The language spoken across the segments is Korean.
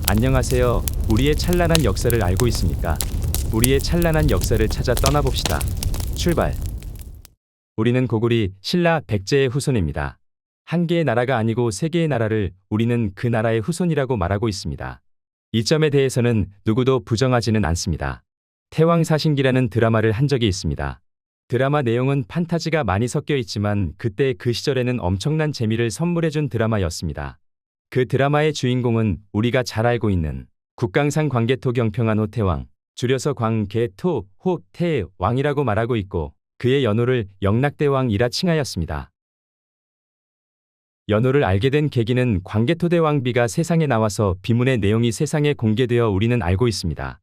안녕하세요. 우리의 찬란한 역사를 알고 있습니까? 우리의 찬란한 역사를 찾아 떠나봅시다. 출발. 우리는 고구리, 신라, 백제의 후손입니다. 한 개의 나라가 아니고 세 개의 나라를 우리는 그 나라의 후손이라고 말하고 있습니다. 이 점에 대해서는 누구도 부정하지는 않습니다. 태왕사신기라는 드라마를 한 적이 있습니다. 드라마 내용은 판타지가 많이 섞여 있지만 그때 그 시절에는 엄청난 재미를 선물해준 드라마였습니다. 그 드라마의 주인공은 우리가 잘 알고 있는 국강산 광개토 경평한 호태왕, 줄여서 광개토 호태왕이라고 말하고 있고 그의 연호를 영락대왕이라 칭하였습니다. 연호를 알게 된 계기는 광개토대왕비가 세상에 나와서 비문의 내용이 세상에 공개되어 우리는 알고 있습니다.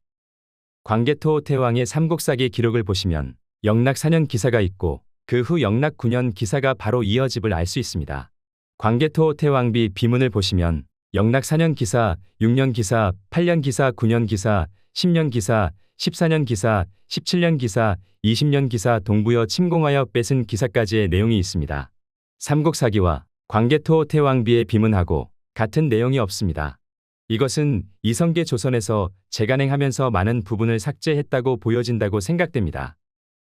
광개토 호태왕의 삼국사기 기록을 보시면 영락 4년 기사가 있고 그 후 영락 9년 기사가 바로 이어집을 알 수 있습니다. 광개토 호태왕비 비문을 보시면 영락 4년 기사, 6년 기사, 8년 기사, 9년 기사, 10년 기사, 14년 기사, 17년 기사, 20년 기사 동부여 침공하여 뺏은 기사까지의 내용이 있습니다. 삼국사기와 광개토 호태왕비의 비문하고 같은 내용이 없습니다. 이것은 이성계 조선에서 재간행하면서 많은 부분을 삭제했다고 보여진다고 생각됩니다.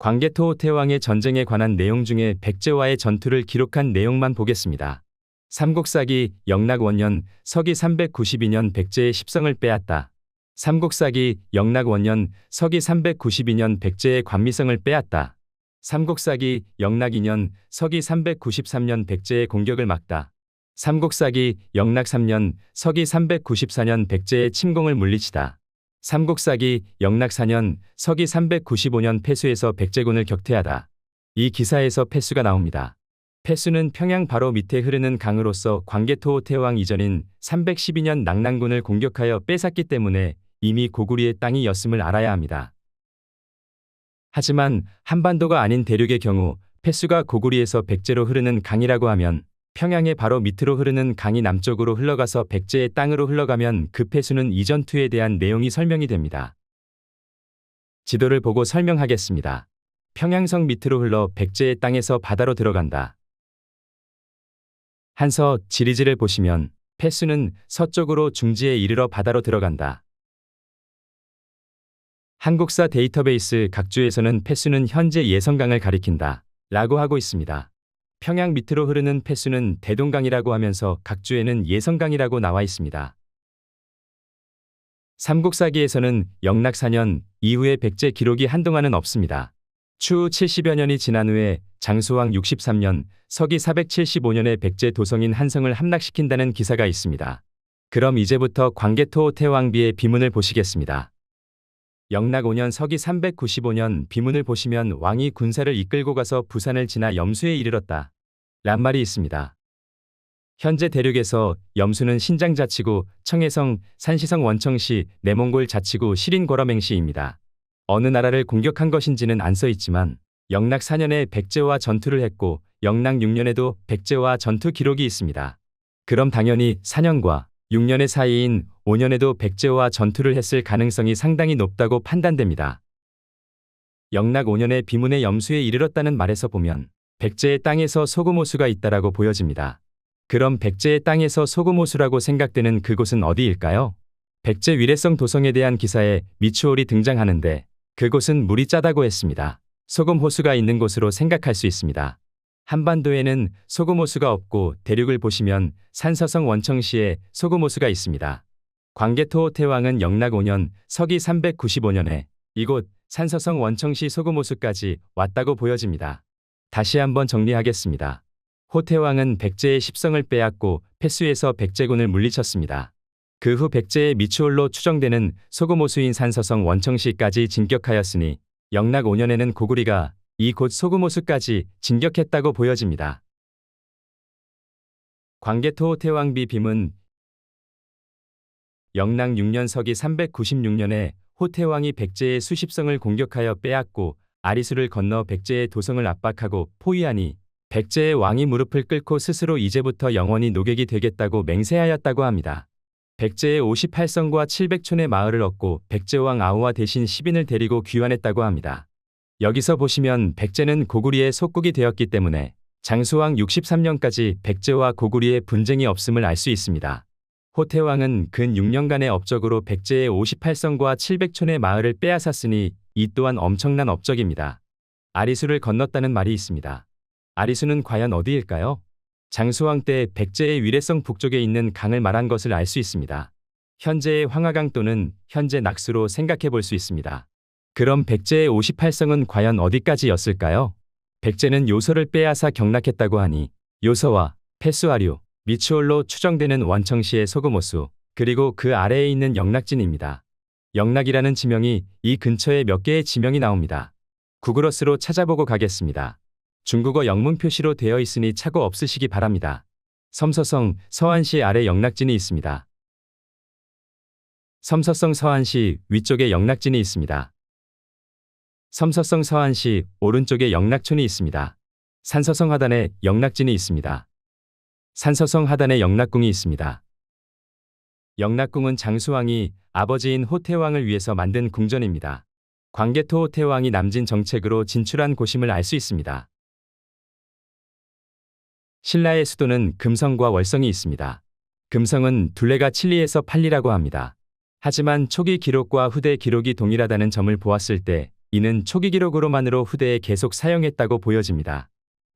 광개토 호태왕의 전쟁에 관한 내용 중에 백제와의 전투를 기록한 내용만 보겠습니다. 삼국사기 영락 원년 서기 392년 백제의 십성을 빼앗다. 삼국사기 영락 원년 서기 392년 백제의 관미성을 빼앗다. 삼국사기 영락 2년 서기 393년 백제의 공격을 막다. 삼국사기 영락 3년 서기 394년 백제의 침공을 물리치다. 삼국사기 영락 4년 서기 395년 폐수에서 백제군을 격퇴하다. 이 기사에서 폐수가 나옵니다. 폐수는 평양 바로 밑에 흐르는 강으로서 광개토 호태왕 이전인 312년 낙랑군을 공격하여 뺏었기 때문에 이미 고구리의 땅이었음을 알아야 합니다. 하지만 한반도가 아닌 대륙의 경우 폐수가 고구리에서 백제로 흐르는 강이라고 하면 평양의 바로 밑으로 흐르는 강이 남쪽으로 흘러가서 백제의 땅으로 흘러가면 그 폐수는 이 전투에 대한 내용이 설명이 됩니다. 지도를 보고 설명하겠습니다. 평양성 밑으로 흘러 백제의 땅에서 바다로 들어간다. 한서 지리지를 보시면 폐수는 서쪽으로 중지에 이르러 바다로 들어간다. 한국사 데이터베이스 각주에서는 폐수는 현재 예성강을 가리킨다 라고 하고 있습니다. 평양 밑으로 흐르는 폐수는 대동강이라고 하면서 각주에는 예성강이라고 나와 있습니다. 삼국사기에서는 영락 4년 이후에 백제 기록이 한동안은 없습니다. 추후 70여 년이 지난 후에 장수왕 63년 서기 475년에 백제 도성인 한성을 함락시킨다는 기사가 있습니다. 그럼 이제부터 광개토 호태왕비의 비문을 보시겠습니다. 영락 5년 서기 395년 비문을 보시면 왕이 군사를 이끌고 가서 부산을 지나 염수에 이르렀다 란 말이 있습니다. 현재 대륙에서 염수는 신장자치구, 청해성, 산시성 원청시, 내몽골 자치구 시린고러맹시입니다. 어느 나라를 공격한 것인지는 안 써있지만 영락 4년에 백제와 전투를 했고 영락 6년에도 백제와 전투 기록이 있습니다. 그럼 당연히 4년과 6년의 사이인 5년에도 백제와 전투를 했을 가능성이 상당히 높다고 판단됩니다. 영락 5년에 비문의 염수에 이르렀다는 말에서 보면 백제의 땅에서 소금호수가 있다라고 보여집니다. 그럼 백제의 땅에서 소금호수라고 생각되는 그곳은 어디일까요? 백제 위례성 도성에 대한 기사에 미추홀이 등장하는데 그곳은 물이 짜다고 했습니다. 소금호수가 있는 곳으로 생각할 수 있습니다. 한반도에는 소금호수가 없고 대륙을 보시면 산서성 원청시에 소금호수가 있습니다. 광개토 호태왕은 영락 5년 서기 395년에 이곳 산서성 원청시 소금호수까지 왔다고 보여집니다. 다시 한번 정리하겠습니다. 호태왕은 백제의 십성을 빼앗고 폐수에서 백제군을 물리쳤습니다. 그 후 백제의 미추홀로 추정되는 소금호수인 산서성 원청시까지 진격하였으니 영락 5년에는 고구리가 이곳 소금호수까지 진격했다고 보여집니다. 광개토 호태왕비 비문 영락 6년 서기 396년에 호태왕이 백제의 수십성을 공격하여 빼앗고 아리수를 건너 백제의 도성을 압박하고 포위하니 백제의 왕이 무릎을 꿇고 스스로 이제부터 영원히 노객이 되겠다고 맹세하였다고 합니다. 백제의 58성과 700촌의 마을을 얻고 백제왕 아우와 대신 10인을 데리고 귀환했다고 합니다. 여기서 보시면 백제는 고구리의 속국이 되었기 때문에 장수왕 63년까지 백제와 고구리의 분쟁이 없음을 알 수 있습니다. 호태왕은 근 6년간의 업적으로 백제의 58성과 700촌의 마을을 빼앗았으니 이 또한 엄청난 업적입니다. 아리수를 건넜다는 말이 있습니다. 아리수는 과연 어디일까요? 장수왕 때 백제의 위례성 북쪽에 있는 강을 말한 것을 알 수 있습니다. 현재의 황하강 또는 현재 낙수로 생각해 볼 수 있습니다. 그럼 백제의 58성은 과연 어디까지였을까요? 백제는 요서를 빼앗아 경락했다고 하니 요서와 패수하류, 미추홀로 추정되는 원청시의 소금호수, 그리고 그 아래에 있는 영락진입니다. 영락이라는 지명이 이 근처에 몇 개의 지명이 나옵니다. 구글어스로 찾아보고 가겠습니다. 중국어 영문 표시로 되어 있으니 착오 없으시기 바랍니다. 섬서성, 서안시 아래 영락진이 있습니다. 섬서성 서안시 위쪽에 영락진이 있습니다. 섬서성 서안시 오른쪽에 영락촌이 있습니다. 산서성 하단에 영락진이 있습니다. 산서성 하단에 영락궁이 있습니다. 영락궁은 장수왕이 아버지인 호태왕을 위해서 만든 궁전입니다. 광개토 호태왕이 남진 정책으로 진출한 곳임을 알 수 있습니다. 신라의 수도는 금성과 월성이 있습니다. 금성은 둘레가 7리에서 8리라고 합니다. 하지만 초기 기록과 후대 기록이 동일하다는 점을 보았을 때 이는 초기 기록으로만으로 후대에 계속 사용했다고 보여집니다.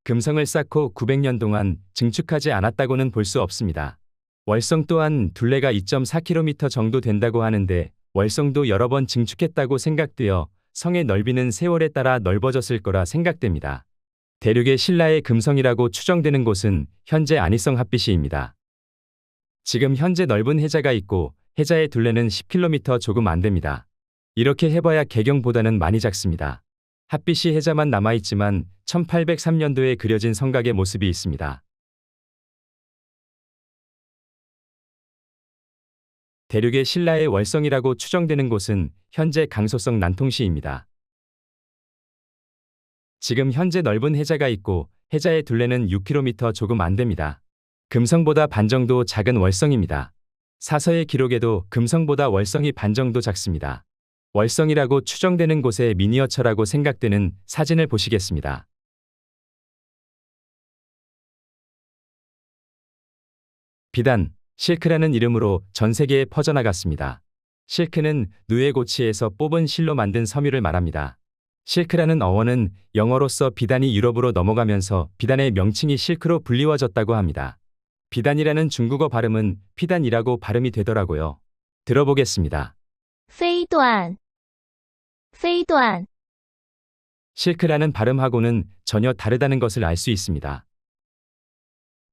금성을 쌓고 900년 동안 증축하지 않았다고는 볼 수 없습니다. 월성 또한 둘레가 2.4km 정도 된다고 하는데 월성도 여러 번 증축했다고 생각되어 성의 넓이는 세월에 따라 넓어졌을 거라 생각됩니다. 대륙의 신라의 금성이라고 추정되는 곳은 현재 안희성 핫빛이입니다. 지금 현재 넓은 해자가 있고 해자의 둘레는 10km 조금 안 됩니다. 이렇게 해봐야 개경보다는 많이 작습니다. 핫빛이 해자만 남아있지만 1803년도에 그려진 성곽의 모습이 있습니다. 대륙의 신라의 월성이라고 추정되는 곳은 현재 강소성 난통시입니다. 지금 현재 넓은 해자가 있고 해자의 둘레는 6km 조금 안 됩니다. 금성보다 반 정도 작은 월성입니다. 사서의 기록에도 금성보다 월성이 반 정도 작습니다. 월성이라고 추정되는 곳의 미니어처라고 생각되는 사진을 보시겠습니다. 비단, 실크라는 이름으로 전 세계에 퍼져나갔습니다. 실크는 누에고치에서 뽑은 실로 만든 섬유를 말합니다. 실크라는 어원은 영어로서 비단이 유럽으로 넘어가면서 비단의 명칭이 실크로 불리워졌다고 합니다. 비단이라는 중국어 발음은 피단이라고 발음이 되더라고요. 들어보겠습니다. 飞短飞短 실크라는 발음하고는 전혀 다르다는 것을 알 수 있습니다.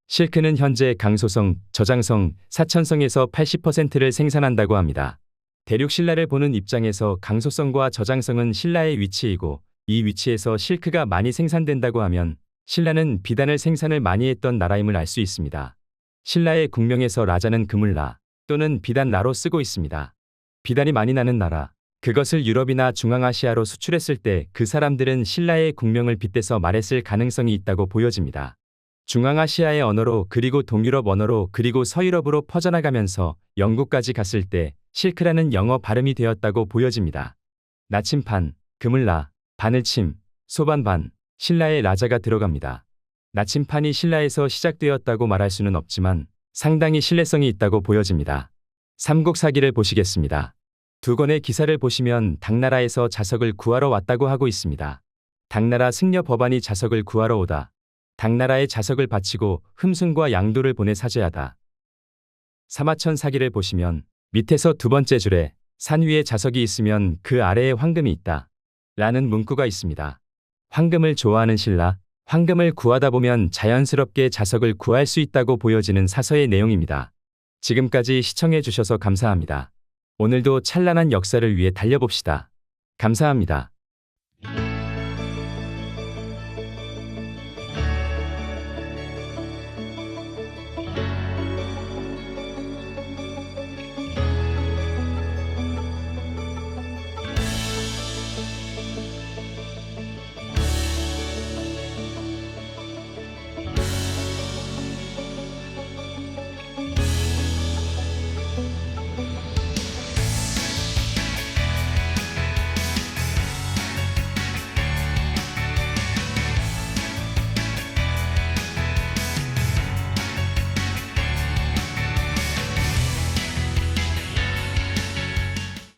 실크는 현재 강소성, 저장성, 사천성에서 80%를 생산한다고 합니다. 대륙 신라를 보는 입장에서 강소성과 저장성은 신라의 위치이고 이 위치에서 실크가 많이 생산된다고 하면 신라는 비단을 생산을 많이 했던 나라임을 알 수 있습니다. 신라의 국명에서 라자는 그물라 또는 비단라로 쓰고 있습니다. 비단이 많이 나는 나라, 그것을 유럽이나 중앙아시아로 수출했을 때 그 사람들은 신라의 국명을 빗대서 말했을 가능성이 있다고 보여집니다. 중앙아시아의 언어로 그리고 동유럽 언어로 그리고 서유럽으로 퍼져나가면서 영국까지 갔을 때 실크라는 영어 발음이 되었다고 보여집니다. 나침판, 그물라, 바늘침, 소반반, 신라의 라자가 들어갑니다. 나침판이 신라에서 시작되었다고 말할 수는 없지만 상당히 신뢰성이 있다고 보여집니다. 삼국사기를 보시겠습니다. 두 권의 기사를 보시면 당나라에서 자석을 구하러 왔다고 하고 있습니다. 당나라 승려 법안이 자석을 구하러 오다. 당나라의 자석을 바치고 흠순과 양도를 보내 사죄하다. 사마천 사기를 보시면 밑에서 두 번째 줄에 산 위에 자석이 있으면 그 아래에 황금이 있다. 라는 문구가 있습니다. 황금을 좋아하는 신라, 황금을 구하다 보면 자연스럽게 자석을 구할 수 있다고 보여지는 사서의 내용입니다. 지금까지 시청해 주셔서 감사합니다. 오늘도 찬란한 역사를 위해 달려봅시다. 감사합니다.